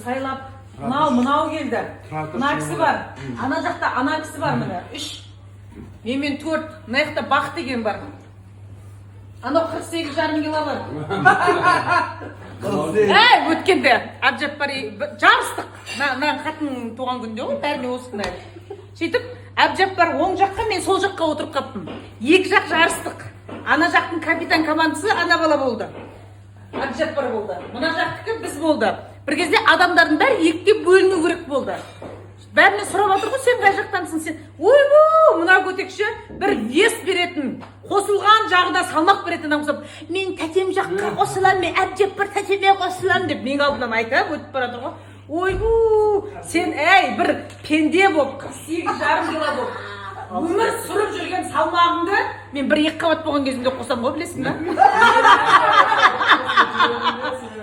сайлап, мынау келді. Мына кісі бар. Ана жақта ана кісі бар міне. 3. Мен 4. Мына жақта Бақ деген бар. Анау 48,5 кило бар. Өткенде Әбжаппар жарыстық. Мына қатын туған күнде ғой, бәріне осындай. Сөйтіп, Әбжаппар оң жаққа, мен сол жаққа отырып қаптым. Екі жақ жарыстық. Ана жақтың капитан командасы ана бала болды. Әбжаппар болды. Мына жақтікі біз болды. Bir кезде адамдардың бәрі екіге бөліну керек болды. Бәріне сұрап отыр ғой, сен қай жақтансың сен? Ойбу, мына көтекші бір вес беретін, қосылған жағына салмақ беретін адам қосып, мен тәтем жаққа қосыламын, мен Әбжаппар тәтеме қосыламын деп мен алдынан айтып өтіп бара жатыр ғой. Ойбу, сен бір пенде болып, 8,5 кило болып, өмір сүріп жүрген салмағыңды мен 1-2 қабат болған кезімде қосам ғой, білесің бе?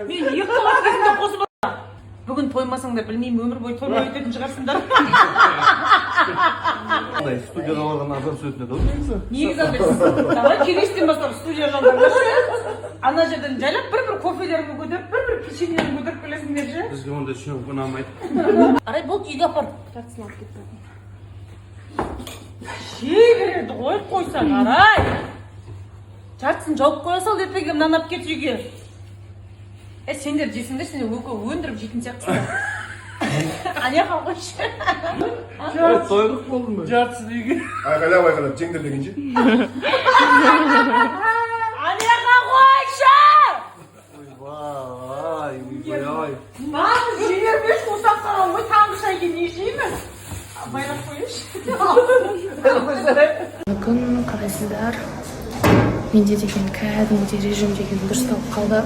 Мен 2 қабат кезімде қосып бүгін тоймасаңдар, білмеймін, өмір бойы тоймай өтетін шығарсыңдар. Студияға барған азар сөйтіне дау негізі? Негізі андайсыз. Давай келестен бастап студия жалдандаршы. Ана жерден жайлап бір кофелеріңді көтеріп, бір печеньелеріңді көтеріп келесіңдерші. Бізге ондай шөп ұнамайды. Арай, болды, үйге апарып жартысын алып кетті. Жей береді ғой, қойсаң, Арай. Жартысын жауып қоя сал, ертеге мынаны алып кет үйге. Сендер жесіңдер, сендер өндіріп жейтін сияқтысыңдар. Аяқа қойшы. Тойғық болдың ба? Жартысын үйге. Айқайлап, жеңдер дегенше. Аяқа қойшы! Ойбай. Нағыз жеңербеш қосақ қарауын ғой, таңғы шайге не жеймін? Байлап қойыш. Бүгін қалайсыздар? Менде деген кәдімгідей режим деген дұрысталып қалды.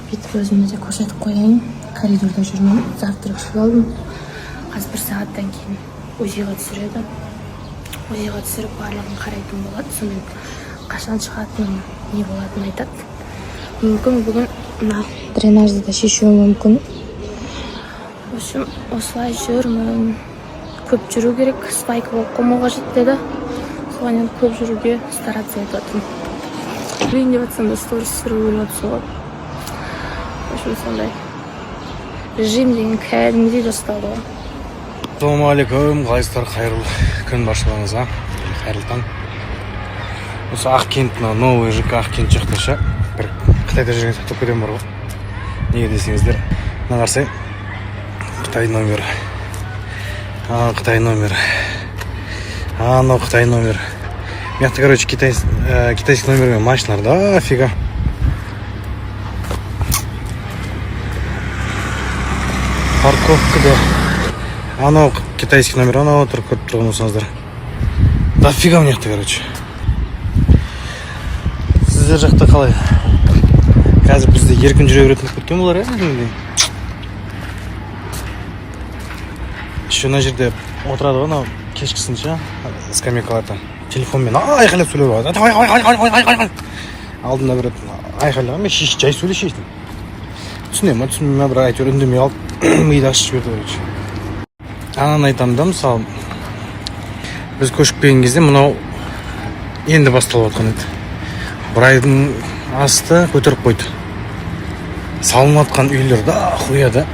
Бүйтіп өзімді де көрсетіп қояйын. Коридорда жүрмін, завтрак ішіп алдым. Қазір 1 сағаттан кейін УЗИ-ға түсіреді. УЗИ-ға түсіріп барлығын қарайтын болады. Сонымен қашан шығатынын, не болатынын айтады. Мүмкін бүгін мына дренажды да шешуім мүмкін. В общем, осылай жүрмін. Көп жүру керек, спайк болып қоймау қажет деді. Соған көп жүруге стараться етіп жатырмын. Білейін деп жатсам да сторис түсіру ойлап соғады. Сондай режим деген кәдімгідей досталды ғой. Ассалаумағалейкум, қалайсыздар, қайырлы күн баршаларыңызға, қайырлы таң. Осы Ақкент, новый ЖК Ақкент жақташа бір Қытайда жүрген сақтап кетем бар ғой. Неге десеңіздер, мына қарсай Қытай номер, Қытай номер, анау Қытай номер. Мияқта, короче, китайский номермен машиналар да офига. Парковкада анау китайский номер, анау тұрып көріп тұрған болсаңыздар. Дофига мына жақта, короче. Сіздер жақта қалай? Қазір бізде еркін жүре беретін кеткен болар, Еще мына жерде отырады ғой, анау кешкісінше скамейкаларда телефонмен айқайлап сөйлеп алады. Алдында бір айқайлаған, мен жай сөйлешейін. Түсінемін, бірақ әйтеуір үндемей алып миды ашып жіберді, короче. Ананы айтамын да, мысалы, біз көшіп келген кезде мынау енді басталып жатқан еді. Бір айдың асты көтеріп қойды. Салынып жатқан үйлер да хуя да.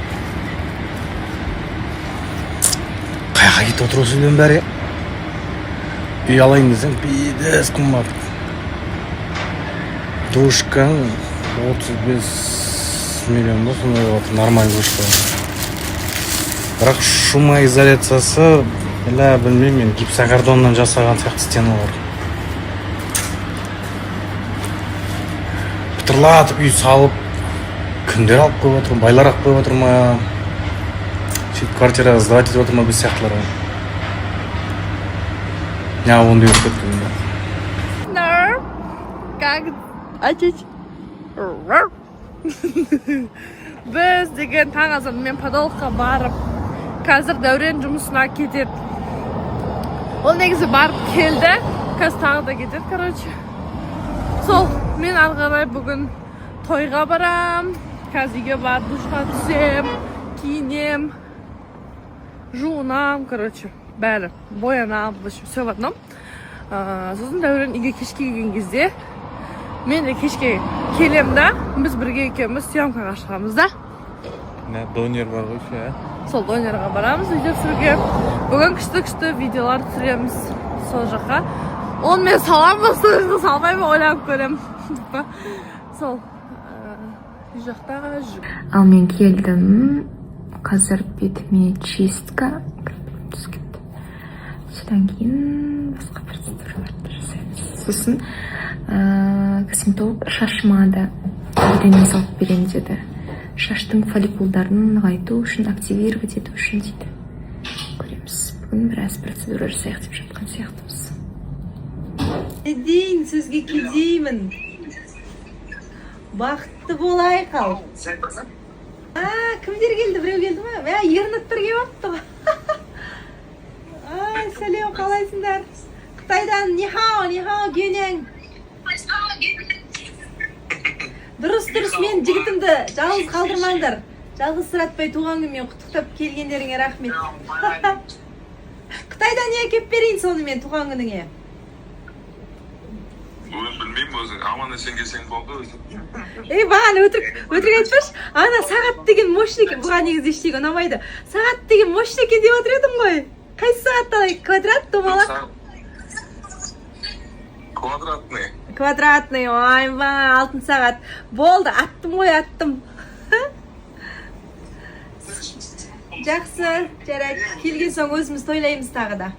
Қайға кетіп отыр осы үйлердің бәрі? Үй алайын десең, бидес қымбат. Душка 35 миллион ба, сондай отыр, нормальный душка. Бірақ шумоизоляциясы, білмеймін, мен гипсокартоннан жасаған сияқты стеналар. Пытырлатып үй салып, күндер алып қойып отыр, байлар алып қойып отыр ма? Сөйтіп квартира сдавать етіп отыр ма біз сияқтылар? Я ондай өтіп кеткен. Как айтыш? Біз деген таң азан мен подолқа барып, қазір Дәурен жұмысына кетеді. Ол негізі барып келді, қазір тағы да кетеді, короче. Сол, мен арғарай бүгін тойға барам, қазір үйге барып душқа түсем, киінем, жуынам, короче, бәрі, боянам, все в одном. Сосын Дәурен үйге кешке келген кезде, мен де кешке келем да, біз бірге екеуміз съемкаға шығамыз да. Ne dönüyor var o şey. Сол донерға барамыз видео түсіруге. Бүгін күшті видеолар түсіреміз сол жаққа. Оны мен саламын, соны салмаймын, ойланып көремін. Сол үй жақтаға жүр. Ал мен келдім. Қазір бетіме чистка түскен. Содан кейін басқа процедураларды жасаймыз. Сосын косметолог шашыма да үйрене салып беремін деді. Шаштың фолликулдарын нығайту үшін, активировать ету үшін дейді. Көреміз. Бүгін біраз процедура жасайық деп жатқан сияқтымыз. Дейін сөзге келдеймін. Бақытты болайық ал. Кімдер келді? Біреу келді ма? Ернаттар келіп апты. Сәлем, қалайсыңдар? Қытайдан нихао, гюнең. Дұрыс, мен жігітімді жалғыз қалдырмаңдар. Жалғыз сұратпай туған күнмен құттықтап келгендеріңе рахмет. Қытайдан не әкеп берейін сонымен туған күніңе? Bilmeyeyim özün. Aman sen gelsen oldu özün. Баған өтірік айтпаш. Ана сағат деген мощный екен. Бұған негізі ештеңе ұнамайды. Сағат деген мощный екен деп отыр едім ғой. Қайсы сағатта алайық? Квадрат, домалақ? Квадратный. Квадратный, ойба, алтын сағат. Болды, аттым ғой, аттым. Жақсы, жарайды. Келген соң өзіміз тойлаймыз тағы да.